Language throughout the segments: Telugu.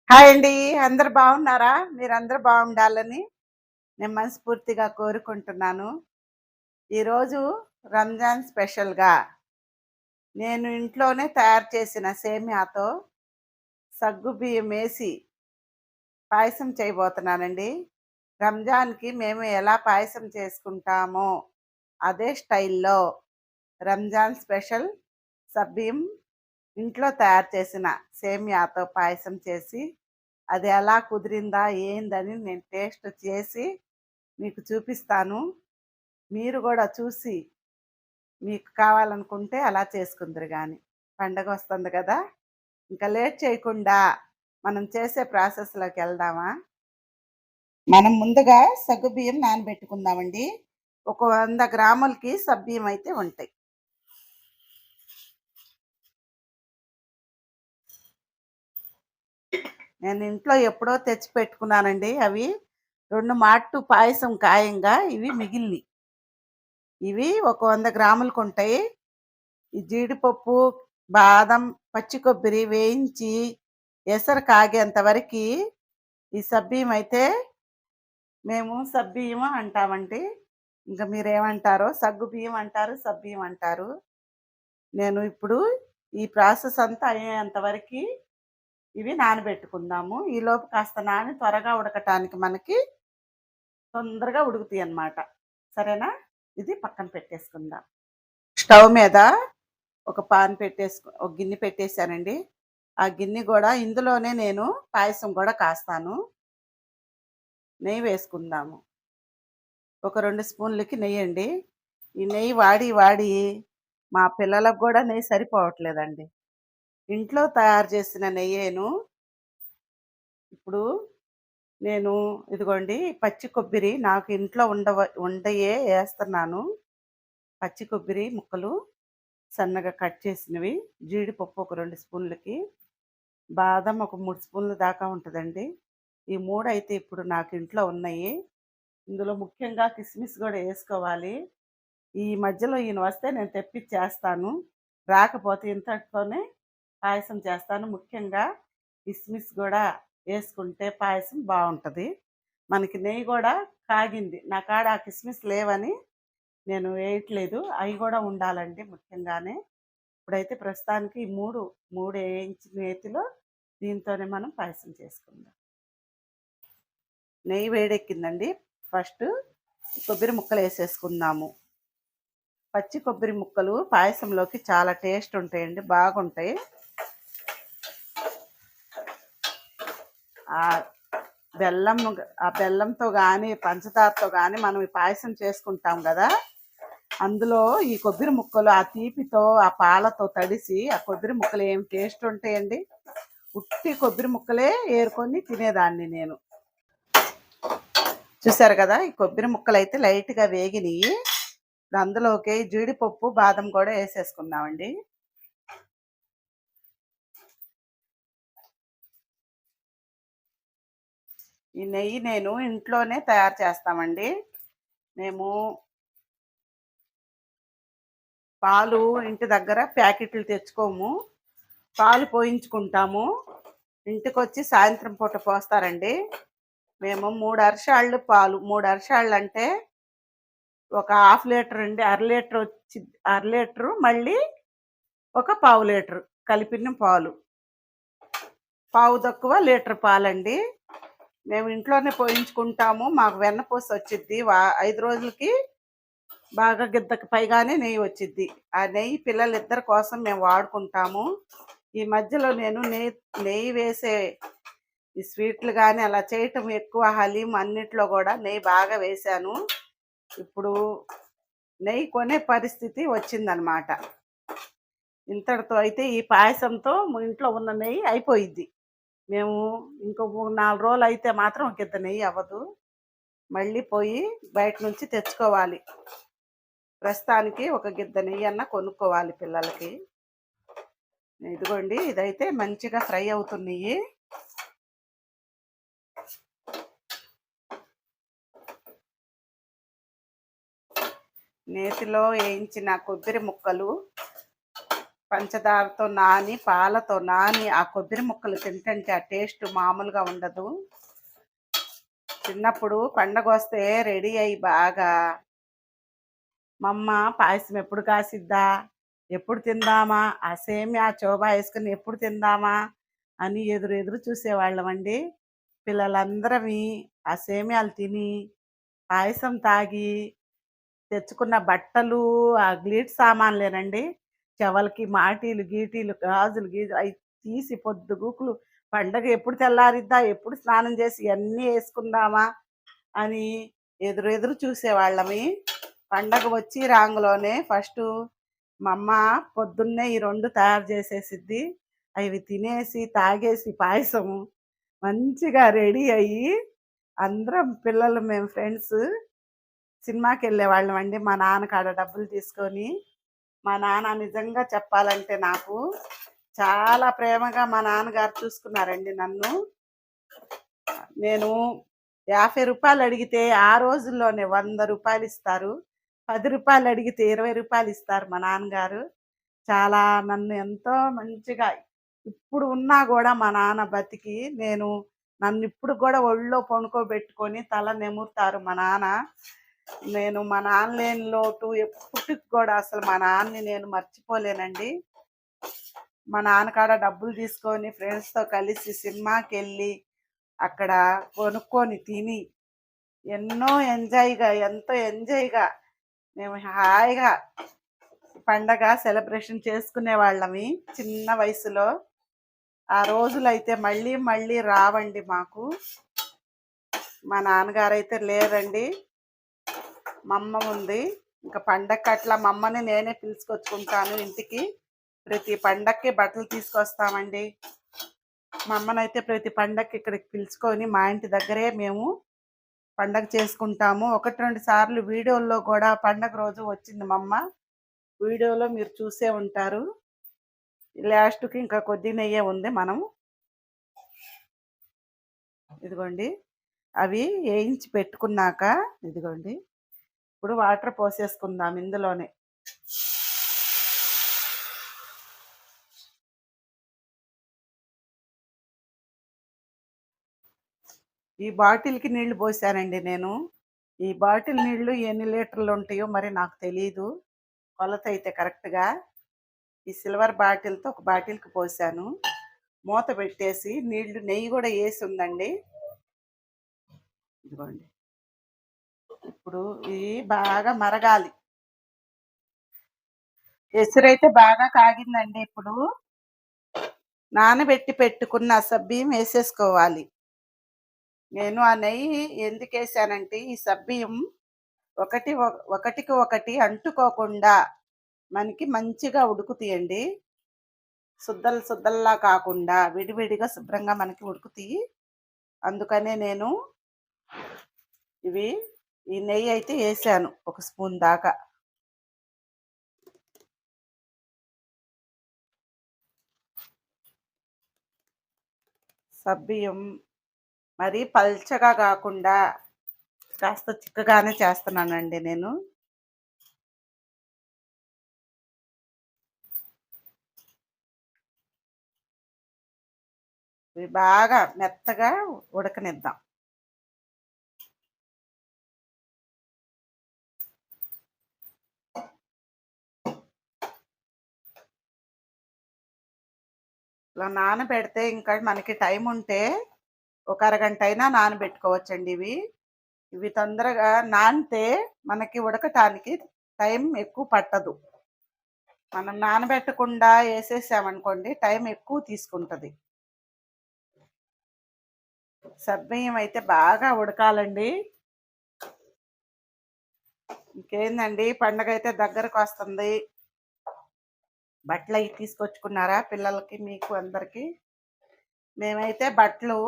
హాయ్ అండి. అందరూ బాగున్నారా? మీరందరూ బాగుండాలని నేను మనస్ఫూర్తిగా కోరుకుంటున్నాను. ఈరోజు రంజాన్ స్పెషల్‌గా నేను ఇంట్లోనే తయారు చేసిన సేమ్యాతో సగ్గుబియ్యమేసి పాయసం చేయబోతున్నానండి. రంజాన్‌కి మేము ఎలా పాయసం చేసుకుంటామో అదే స్టైల్‌లో రంజాన్ స్పెషల్ సగ్గుబియ్యం ఇంట్లో తయారు చేసిన సేమ్యాతో పాయసం చేసి అది ఎలా కుదిరిందా ఏందని నేను టేస్ట్ చేసి మీకు చూపిస్తాను. మీరు గూడా చూసి మీకు కావాలనుకుంటే అలా చేసుకుందురు గాని. పండగొస్తుంది గదా! ఇంక లేట్ చేయకుండా మనం చేసే ప్రాసెస్‌లోకెళ్దామా? మనం ముందుగా సగ్గుబియ్యం నానబెట్టుకుందామండి. ఒక 100 గ్రాములకి సగ్గుబియ్యం అయితే ఉంటాయి. నేను ఇంట్లో ఎప్పుడో తెచ్చి పెట్టుకున్నానండి అవి. 2 మాట్లు పాయసం ఖాయంగా ఇవి మిగిలినియి. ఇవి ఒక 100 గ్రాములకుంటాయి. ఈ జీడిపప్పు, బాదం, పచ్చి కొబ్బరి వేయించి ఎసరు కాగేంత వరకి ఈ సబ్బియ్యం అయితే మేము సబ్బియ్యం అంటామండి. ఇంక మీరేమంటారో సగ్గు బియ్యం అంటారు, సబ్బియ్యం అంటారు. నేను ఇప్పుడు ఈ ప్రాసెస్ అంతా అయ్యేంత వరకి ఇవి నానబెట్టుకుందాము. ఈలోపు కాస్త నాని త్వరగా ఉడకటానికి మనకి తొందరగా ఉడుకుతాయన్నమాట. సరేనా? ఇది పక్కన పెట్టేసుకుందాం. స్టవ్ మీద ఒక ఒక గిన్నె పెట్టేసానండి. ఆ గిన్నె గూడా ఇందులోనే నేను పాయసం గూడా కాస్తాను. నెయ్యి వేసుకుందాము. ఒక 2 స్పూన్లకి నెయ్యండి. ఈ నెయ్యి వాడి మా పిల్లలకు గూడా నెయ్యి సరిపోవట్లేదండి. ఇంట్లో తయారు చేసిన నెయ్యేను. ఇప్పుడు నేను ఇదిగోండి పచ్చి కొబ్బరి నాకు ఇంట్లో ఉండయే ఏస్తన్నాను. పచ్చి కొబ్బరి ముక్కలు సన్నగా కట్ చేసినవి, జీడిపప్పు ఒక 2 స్పూన్లకి, బాదం ఒక 3 స్పూన్ల దాకా ఉంటదండి. ఈ 3 అయితే ఇప్పుడు నాకు ఇంట్లో ఉన్నాయి. ఇందులో ముఖ్యంగా కిస్మిస్ గూడా యేసుకోవాలి. ఈ మధ్యలో ఈయన వస్తే నేను తెప్పిచ్చేస్తాను. రాకపోతే ఇంతటితోనే పాయసం చేస్తాను. ముఖ్యంగా కిస్మిస్ గూడా యేసుకుంటే పాయసం బావుంటది. మనకి నెయ్యి గూడా కాగింది. నా కాడ ఆ కిస్మిస్ లేవని నేను వేయట్లేదు. అయి గూడా ఉండాలండి ముఖ్యంగానే. ఇప్పుడైతే ప్రస్తుతానికి ఈ 3 వేయించిన నేతిలో దీంతోనే మనం పాయసం చేసుకుందాం. నెయ్యి వేడెక్కిందండి. ఫస్టు కొబ్బరి ముక్కలేసేసుకుందాము. పచ్చి కొబ్బరి ముక్కలు పాయసంలోకి చాలా టేస్ట్ ఉంటాయండి. బాగుంటాయి. ఆ బెల్లం ఆ బెల్లంతో గానీ, పంచదారతో గానీ మనం ఈ పాయసం చేసుకుంటాం గదా! అందులో ఈ కొబ్బరి ముక్కలు ఆ తీపితో, ఆ పాలతో తడిసి ఆ కొబ్బరి ముక్కలు ఏం టేస్ట్ ఉంటాయండి. ఉట్టి కొబ్బరి ముక్కలే ఏరుకొని తినేదాన్ని నేను. చూసారు గదా! ఈ కొబ్బరి ముక్కలైతే లైట్‌గా వేగినియి. అందులోకి జీడిపప్పు, బాదం కూడా యేసేసుకుందామండి. ఈ నెయ్యి నేను ఇంట్లోనే తయారు చేస్తామండి. మేము పాలు ఇంటి దగ్గర ప్యాకెట్లు తెచ్చుకోము. పాలు పోయించుకుంటాము. ఇంటికొచ్చి సాయంత్రం పూట పోస్తారండి. మేము 3 అరిషాళ్ళు పాలు 3 అరిషాళ్ళంటే ఒక హాఫ్ లీటర్ అండి. అర లీటరు మళ్ళీ ఒక పావు లీటరు కలిపిన పాలు. పావు తక్కువ లీటర్ పాలండి. మేము ఇంట్లోనే పోయించుకుంటాము. మాకు వెన్నపూస వచ్చిద్ది. 5 రోజులకి బాగా గిద్దకి పైగానే నెయ్యి వచ్చిద్ది. ఆ నెయ్యి పిల్లలిద్దరి కోసం మేము వాడుకుంటాము. ఈ మధ్యలో నేను నెయ్యి వేసే ఈ స్వీట్లు గానీ అలా చేయటం ఎక్కువ హలీం అన్నిట్లో గూడా నెయ్యి బాగా వేశాను. ఇప్పుడు నెయ్యి కొనే పరిస్థితి వచ్చిందనమాట. ఇంతటితో అయితే ఈ పాయసంతో ఇంట్లో ఉన్న నెయ్యి అయిపోయిద్ది. మేము ఇంకో 3, 4 రోజులయితే మాత్రం ఒక గిద్ద నెయ్యి అవ్వదు. మళ్ళీ పోయి బయట నుంచి తెచ్చుకోవాలి. ప్రస్తుతానికి ఒక గిద్ద నెయ్యన్నా కొనుక్కోవాలి పిల్లలకి. ఇదిగోండి ఇదైతే మంచిగా ఫ్రై అవుతున్నయి. నేతిలో వేయించిన కొబ్బరి ముక్కలు, పంచదారతో నాని, పాలతో నాని ఆ కొబ్బరి ముక్కలు తింటుంటే ఆ టేస్ట్ మామూలుగా ఉండదు. చిన్నప్పుడు పండగొస్తే రెడీ అయ్యి బాగా మా అమ్మ పాయసం ఎప్పుడు కాసిద్దా? ఎప్పుడు తిందామా? ఆ సేమియా చోబా యేసుకొని ఎప్పుడు తిందామా? అని ఎదురు ఎదురు చూసేవాళ్ళమండి. పిల్లలందరమీ ఆ సేమియాలు తిని, పాయసం తాగి, తెచ్చుకున్న బట్టలు, ఆ గ్లీట్ సామాన్లేనండి. చెవులకి మాటీలు, గీటీలు, గాజులు అయి తీసి పొద్దుగూకులు పండగ ఎప్పుడు తెల్లారిద్దా? ఎప్పుడు స్నానం చేసి ఇయన్నీ యేసుకుందామా? అని ఎదురు ఎదురు చూసేవాళ్ళమి. పండగ వచ్చి రాంగలోనే ఫస్టు మా అమ్మ పొద్దున్నే ఈ 2 తయారు చేసేసిద్ది. అవి తినేసి, తాగేసి పాయసము మంచిగా రెడీ అయ్యి, అందరం పిల్లలు మేము ఫ్రెండ్స్ సినిమాకెళ్ళేవాళ్ళమండి. మా నాన్న కాడ డబ్బులు తీసుకొని. మా నాన్న నిజంగా చెప్పాలంటే నాకు చాలా ప్రేమగా మా నాన్నగారు చూసుకున్నారండి నన్ను. నేను రూ. 50 అడిగితే ఆ రోజుల్లోనే రూ. 100 ఇస్తారు. రూ. 10 అడిగితే రూ. 20 ఇస్తారు మా నాన్నగారు. చాలా నన్ను ఎంతో మంచిగా ఇప్పుడు ఉన్నా గూడా మా నాన్న బతికి నన్నిప్పుడు గూడా ఒళ్ళో పనుకోబెట్టుకొని తల నిమురుతారు మా నాన్న. నేను మా నాన్న లేని లోటు ఎప్పటికి గూడా అసలు మా నాన్నని నేను మర్చిపోలేనండి. మా నాన్న కాడ డబ్బులు తీసుకొని ఫ్రెండ్స్‌తో కలిసి సినిమాకెళ్ళి, అక్కడ కొనుక్కొని తిని, ఎంతో ఎంజాయ్‌గా మేము హాయిగా పండగ సెలబ్రేషన్ చేసుకునేవాళ్ళమి చిన్న వయసులో. ఆ రోజులైతే మళ్ళీ మళ్ళీ రావండి మాకు. మా నాన్నగారైతే లేరండి. మా అమ్మ ఉంది. ఇంక పండగకట్లా మా అమ్మని నేనే పిలుచుకొచ్చుకుంటాను ఇంటికి. ప్రతి పండక్కి బట్టలు తీసుకొస్తామండి. మా అమ్మనైతే ప్రతి పండక్కి ఇక్కడికి పిలుచుకొని మా ఇంటి దగ్గరే మేము పండగ చేసుకుంటాము. 1, 2 సార్లు వీడియోల్లో గూడా పండగ రోజు వచ్చింది మా అమ్మ. వీడియోలో మీరు చూసే ఉంటారు. లాస్ట్‌కి ఇంకా కొద్ది నెయ్యే ఉంది. ఇదిగోండి అవి ఏయించి పెట్టుకున్నాక ఇదిగోండి ఇప్పుడు వాటర్ పోసేసుకుందాం ఇందులోనే. ఈ బాటిల్‌కి నీళ్లు పోసానండి నేను. ఈ బాటిల్ నీళ్లు ఎన్ని లీటర్లు ఉంటాయో మరి నాకు తెలీదు. కొలతైతే కరెక్ట్‌గా. ఈ సిల్వర్ బాటిల్‌తో ఒక బాటిల్‌కి పోసాను. మూత పెట్టేసి నెయ్యి కూడా ఏసి ఉందండి. ఇదిగోండి. ఇప్పుడు ఇది బాగా మరగాలి. ఎసురైతే బాగా కాగిందండి ఇప్పుడు. నానబెట్టి పెట్టుకున్న సబ్బియ్యం వేసేసుకోవాలి. నేను ఆ నెయ్యి ఎందుకేసానంటే ఈ సబ్బియ్యం ఒకటికి ఒకటి అంటుకోకుండా మనకి మంచిగా ఉడుకుతాయండి. సుద్దల్లా కాకుండా విడివిడిగా శుభ్రంగా మనకి ఉడుకుతాయి. అందుకనే నేను ఈ నెయ్యి అయితే వేసాను ఒక స్పూన్ దాకా. సబ్బియ్యం మరీ పల్చగా కాకుండా కాస్త చిక్కగానే చేస్తున్నానండి నేను. ఇవి బాగా మెత్తగా ఉడకనిద్దాం. ఇలా నానబెడితే ఇంకా మనకి టైం ఉంటే ఒక అరగంట అయినా నానబెట్టుకోవచ్చండి ఇవి. ఇవి తొందరగా నానితే మనకి ఉడకటానికి టైం ఎక్కువ పట్టదు. మనం నానబెట్టకుండా వేసేసామనుకోండి టైం ఎక్కువ తీసుకుంటుంది. సబ్బియ్యం అయితే బాగా ఉడకాలండి. ఇంకేందండి పండగ అయితే దగ్గరకు వస్తుంది. బట్టలు అవి తీసుకొచ్చుకున్నారా పిల్లలకి మీకు అందరికి? మేమైతే బట్టలు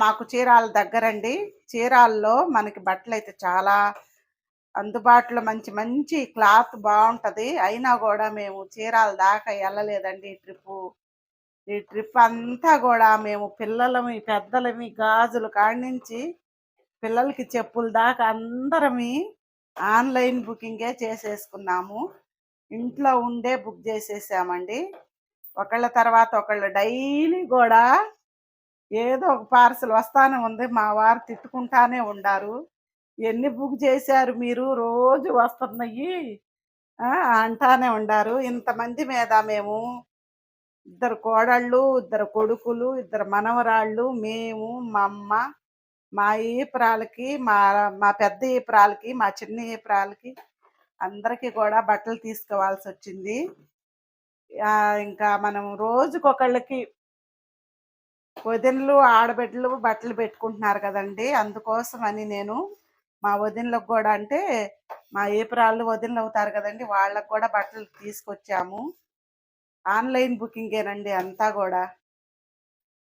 మాకు చీరాల దగ్గరండి. చీరాల్లో మనకి బట్టలు అయితే చాలా అందుబాటులో మంచి మంచి క్లాత్ బాగుంటది. అయినా కూడా మేము చీరాల దాకా వెళ్ళలేదండి ఈ ట్రిప్ అంతా కూడా మేము పిల్లలమి పెద్దలమి గాజులు కాడ్నుంచి పిల్లలకి చెప్పుల దాకా అందరమి ఆన్లైన్ బుకింగే చేసేసుకున్నాము. ఇంట్లో ఉండే బుక్ చేసేసామండి. ఒకళ్ళ తర్వాత ఒకళ్ళు డైలీ కూడా ఏదో ఒక పార్సెల్ వస్తానే ఉంది. మా వారు తిట్టుకుంటానే ఉండారు. "ఎన్ని బుక్ చేశారు మీరు? రోజు వస్తున్నాయి" ఆ! అంటానే ఉండారు. ఇంతమంది మీద మేము ఇద్దరు కోడళ్ళు, ఇద్దరు కొడుకులు, ఇద్దరు మనవరాళ్ళు, మేము, మా అమ్మ, మా ఈపురాలకి, మా పెద్ద ఈపురాలకి, మా చిన్న ఈపురాలకి అందరికీ కూడా బట్టలు తీసుకోవాల్సొచ్చింది. ఇంకా మనం రోజుకొకళ్ళకి వదినలు, ఆడబిడ్డలు బట్టలు పెట్టుకుంటున్నారు కదండీ! అందుకోసమని నేను మా వదినలకు గూడా అంటే మా ఈపురాళ్ళు వదినలవుతారు కదండీ! వాళ్ళకి కూడా బట్టలు తీసుకొచ్చాము. ఆన్‌లైన్ బుకింగేనండి అంతా గూడా.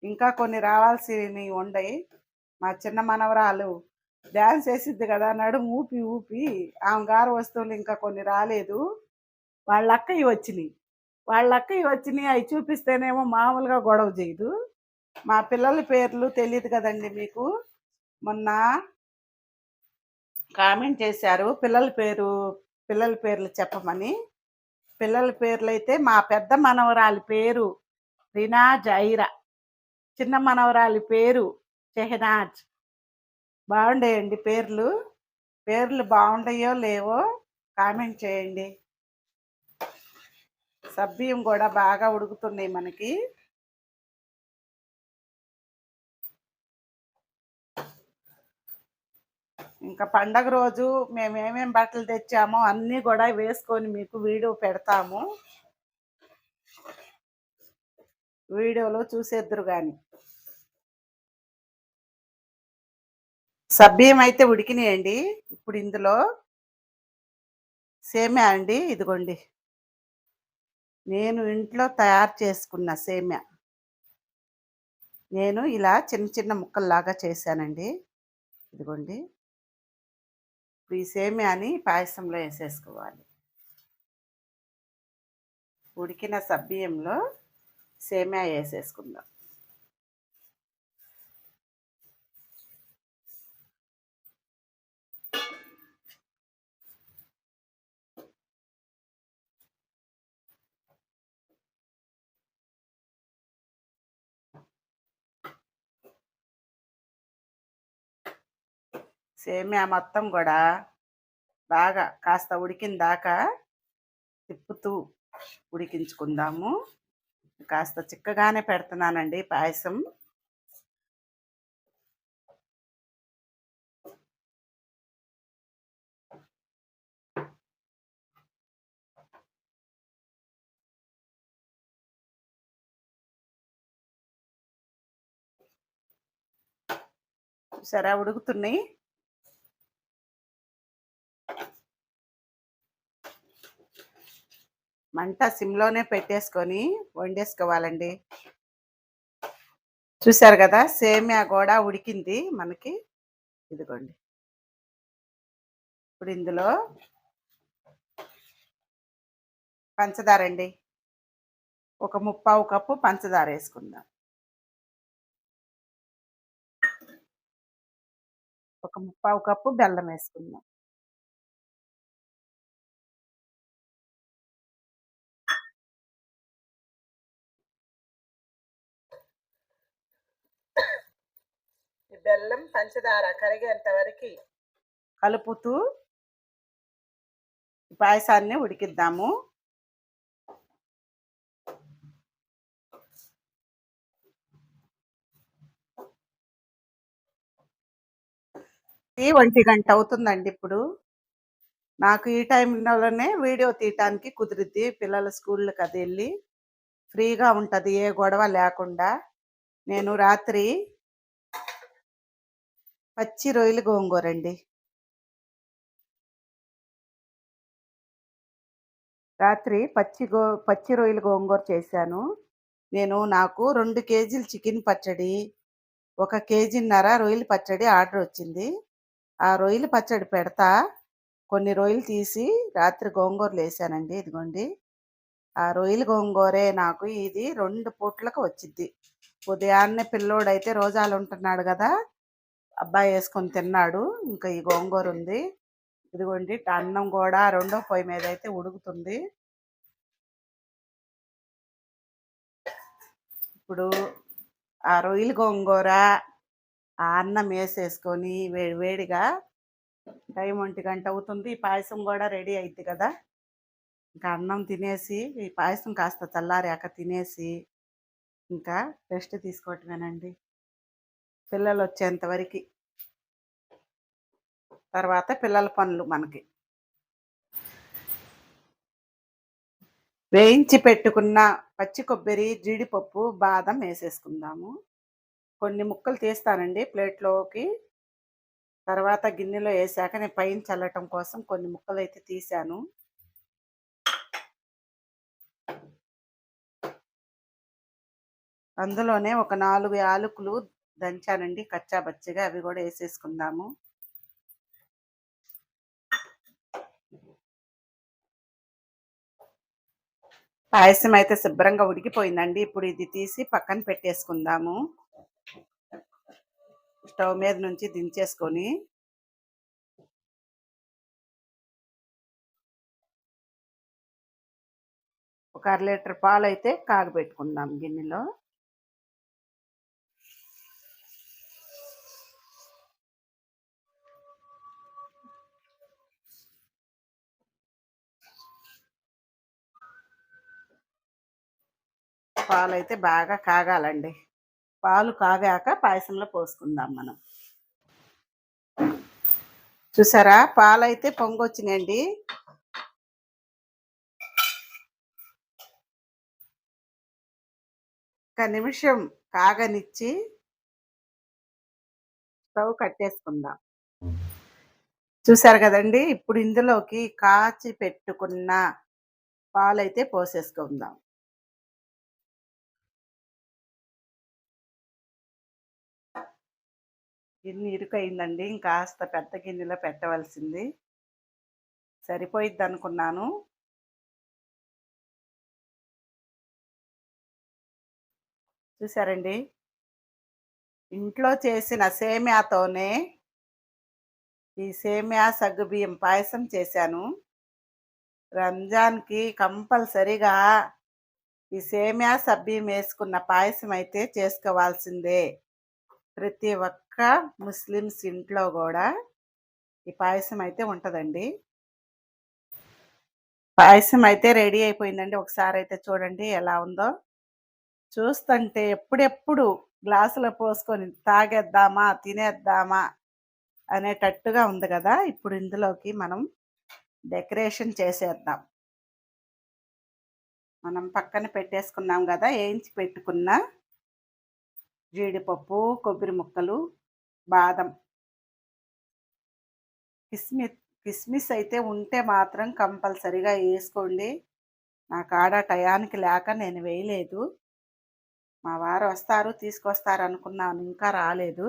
ఇంకా కొన్ని రావాల్సినవి ఉండయి. మా చిన్న మనవరాలు డాన్స్ ఏసిద్ది గదా! నడుము ఊపి ఊపి ఆమె గారి వస్తువులు ఇంకా కొన్ని రాలేదు. వాళ్ళక్కయ్యి వచ్చినియి. వాళ్ళక్కయ్యి వచ్చినియి అయి చూపిస్తేనేమో మామూలుగా గొడవ జేయదు. మా పిల్లల పేర్లు తెలీదు కదండీ మీకు. మొన్న కామెంట్ చేశారు పిల్లల పేర్లు చెప్పమని. పిల్లల పేర్లయితే మా పెద్ద మనవరాలి పేరు రినా జైరా. చిన్న మనవరాలి పేరు షెహనాజ్. బాగుండేయండి పేర్లు. పేర్లు బాగుండయో లేవో కామెంట్ చేయండి. సబ్బియ్యం కూడా బాగా ఉడుకుతున్నాయి మనకి. ఇంకా పండగ రోజు మేమేమేం బట్టలు తెచ్చామో అన్నీ కూడా వేసుకొని మీకు వీడియో పెడతాము. వీడియోలో చూసేద్దురు గాని. సబ్బియ్యం అయితే ఉడికినాయండి. ఇప్పుడు ఇందులో సేమ్యా అండి ఇదిగోండి. నేను ఇంట్లో తయారు చేసుకున్న సేమ్యా. నేను ఇలా చిన్న చిన్న ముక్కల్లాగా చేశానండి. ఇదిగోండి. ఇప్పుడు ఈ సేమ్యాని పాయసంలో ఏసేసుకోవాలి. ఉడికిన సబ్బియ్యంలో సేమ్యా ఏసేసుకుందాం. సేమ్యా మొత్తం గూడా బాగా కాస్త ఉడికిన దాకా తిప్పుతూ ఉడికించుకుందాము. కాస్త చిక్కగానే పెడుతున్నానండి పాయసం. చూసారా ఉడుకుతున్నాయి. మంట సిమ్‌లోనే పెట్టేసుకొని వండేసుకోవాలండి. చూసారు గదా! సేమ్యా గూడా ఉడికింది మనకి. ఇదిగోండి. ఇప్పుడు ఇందులో పంచదారండి. ఒక ముప్పావు కప్పు పంచదారేసుకుందాం. ఒక ముప్పావు కప్పు బెల్లమేసుకుందాం. ఈ బెల్లం, పంచదార కరిగేంత వరకి కలుపుతూ పాయసాన్ని ఉడికిద్దాము. ఈ 1 గంట అవుతుందండి ఇప్పుడు. నాకు ఈ టైంలోనే వీడియో తీయటానికి కుదిరిద్ది. పిల్లల స్కూళ్ళకి అది ఎళ్ళి ఫ్రీగా ఉంటది. ఏ గొడవ లేకుండా. నేను రాత్రి పచ్చి రొయ్యల గోంగూరండి. రాత్రి పచ్చి రొయ్యల గోంగూర చేశాను. నాకు 2 కేజీలు చికెన్ పచ్చడి, 1 కేజీన్నర రొయ్యల పచ్చడి ఆర్డరొచ్చింది. ఆ రొయ్యల పచ్చడి పెడతా. కొన్ని రొయ్యలు తీసి రాత్రి గోంగూరలేసానండి. ఇదిగోండి. ఆ రొయ్యల గోంగూరే నాకు ఇది 2 పూట్లకు వచ్చిద్ది. ఉదయాన్నే పిల్లోడైతే రోజాలుంటున్నాడు గదా! అబ్బాయేసుకొని తిన్నాడు. ఇంకా ఈ గోంగూరుంది. ఇదిగోండి అన్నం గూడా రెండో పొయ్యి మీదయితే ఉడుకుతుంది. ఇప్పుడు ఆ రొయ్యల గోంగూర, ఆ అన్నం ఏసేసుకొని వేడి వేడిగా టైం 1:00 అవుతుంది. ఈ పాయసం గూడా రెడీ అయిద్ది కదా! ఇంకా అన్నం తినేసి, ఈ పాయసం కాస్త చల్లారాక తినేసి, ఇంకా రెస్ట్ తీసుకోవటమేనండి. పిల్లలొచ్చేంత వరకి. తర్వాత పిల్లల పనులు మనకి. వేయించి పెట్టుకున్న పచ్చి కొబ్బరి, జీడిపప్పు, బాదం ఏసేసుకుందాము. కొన్ని ముక్కలు తీస్తానండి ప్లేట్‌లోకి. తర్వాత గిన్నెలో ఏశాక నేను పైన చల్లటం కోసం కొన్ని ముక్కలైతే తీశాను. అందులోనే ఒక 4 యాలకులు దంచానండి కచ్చా బచ్చగా. అవి గూడా ఏసేసుకుందాము. పాయసం అయితే శుభ్రంగా ఉడికిపోయిందండి. ఇప్పుడు ఇది తీసి పక్కన పెట్టేసుకుందాము. స్టవ్ మీద నుంచి దించేసుకొని, ఒక 1/2 లీటర్ పాలైతే కాగబెట్టుకుందాం గిన్నెలో. పాలైతే బాగా కాగాలండి. పాలు కాగాక పాయసంలో పోసుకుందాం మనం. చూసారా? పాలైతే పొంగొచ్చినాయండి. ఒక్క నిమిషం కాగనిచ్చి స్టవ్ కట్టేసుకుందాం. చూసారు గదండీ! ఇప్పుడు ఇందులోకి కాచి పెట్టుకున్న పాలైతే పోసేసుకుందాం. గిన్నె ఇరుకయిందండి. ఇంకాస్త పెద్ద గిన్నెలో పెట్టవలసింది. సరిపోయిద్దనుకున్నాను. చూసారండి? ఇంట్లో చేసిన సేమ్యాతోనే ఈ సేమ్యా సగ్గుబియ్యం పాయసం చేశాను. రంజాన్‌కి కంపల్సరీగా ఈ సేమ్యా సబ్బియ్యం యేసుకున్న పాయసం అయితే చేసుకోవాల్సిందే. ప్రతి ఒక్క ముస్లిమ్స్ ఇంట్లో గూడా ఈ పాయసం అయితే ఉంటదండి. పాయసం అయితే రెడీ అయిపోయిందండి. ఒకసారైతే చూడండి ఎలా ఉందో. చూస్తుంటే ఎప్పుడెప్పుడు గ్లాసులో పోసుకొని తాగేద్దామా, తినేద్దామా అనేటట్టుగా ఉంది గదా! ఇప్పుడు ఇందులోకి మనం డెకరేషన్ చేసేద్దాం. మనం పక్కన పెట్టేసుకున్నాం గదా! ఏయించి పెట్టుకున్న జీడిపప్పు, కొబ్బరి ముక్కలు, బాదం, కిస్‌మి కిస్‌మిస్ అయితే ఉంటే మాత్రం కంపల్సరీగా ఏసుకోండి. నా కాడ టయానికి లేక నేను వేయలేదు. మా వారొస్తారు, తీసుకొస్తారనుకున్నాను. ఇంకా రాలేదు.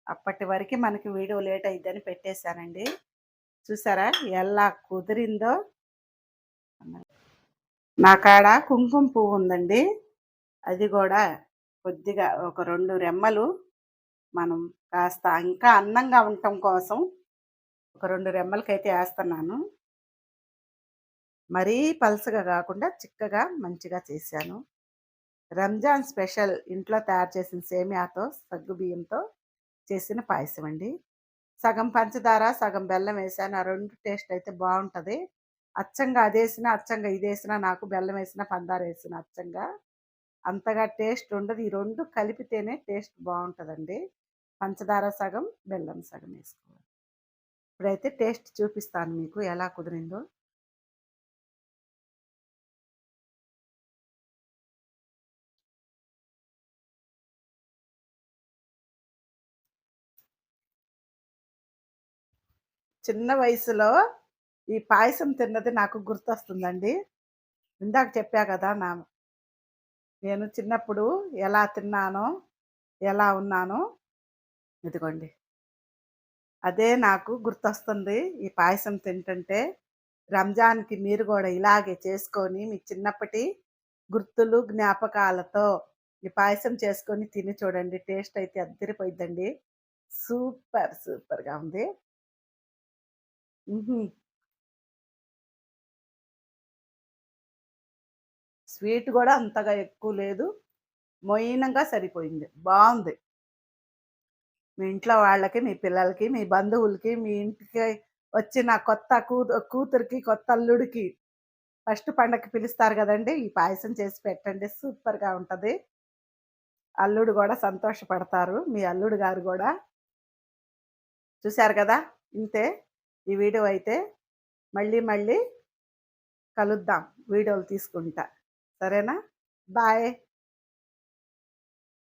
అప్పటి వరకి మనకి వీడియో లేట్ అయిద్దని పెట్టేశానండి. చూసారా ఎలా కుదిరిందో? నా కాడ కుంకుమ పువ్వుందండి. అది గూడా కొద్దిగా ఒక 2 రెమ్మలు మనం కాస్త ఇంకా అందంగా ఉండటం కోసం ఒక 2 రెమ్మలకైతే ఏస్తన్నాను. మరీ పలసగా గాకుండా చిక్కగా మంచిగా చేశాను. రంజాన్ స్పెషల్ ఇంట్లో తయారు చేసిన సేమియాతో, సగ్గుబియ్యంతో చేసిన పాయసం అండి. సగం పంచదార, సగం బెల్లం ఏసాను. ఆ 2 టేస్ట్ అయితే బావుంటది. అచ్చంగా అదేసినా, అచ్చంగా ఇదేసినా నాకు బెల్లమేసినా, పందారేసినా అచ్చంగా అంతగా టేస్ట్ ఉండదు. ఈ 2 కలిపితేనే టేస్ట్ బావుంటదండి. పంచదార సగం, బెల్లం సగం ఏసుకోవాలి. ఇప్పుడైతే టేస్ట్ చూపిస్తాను మీకు ఎలా కుదిరిందో. చిన్న వయసులో ఈ పాయసం తిన్నది నాకు గుర్తొస్తుందండి. ఇందాక చెప్పా గదా! నేను చిన్నప్పుడు ఎలా తిన్నానో, ఎలా ఉన్నానో ఇదిగోండి. అదే నాకు గుర్తొస్తుంది ఈ పాయసం తింటుంటే. రంజాన్‌కి మీరు గూడా ఇలాగే చేసుకొని మీ చిన్నప్పటి గుర్తులు, జ్ఞాపకాలతో ఈ పాయసం చేసుకొని తిని చూడండి. టేస్ట్ అయితే అద్దిరిపోయిద్దండి. సూపర్! సూపర్‌గా ఉంది. హుహు. స్వీట్ గూడా అంతగా ఎక్కువ లేదు. మొయినంగా సరిపోయింది. బావుంది. మీ ఇంట్లో వాళ్ళకి, మీ పిల్లలకి, మీ బంధువులకి, మీ ఇంటికి వచ్చిన కొత్త కూతురికి, కొత్త అల్లుడికి ఫస్ట్ పండగకి పిలుస్తారు గదండీ! ఈ పాయసం చేసి పెట్టండి. సూపర్‌గా ఉంటది. అల్లుడు గూడా సంతోషపడతారు. మీ అల్లుడు గారు గూడా. చూసారు గదా! ఇంతే ఈ వీడియో అయితే. మళ్ళీ మళ్ళీ కలుద్దాం వీడియోలు తీసుకుంటా. సరేనా? బాయ్.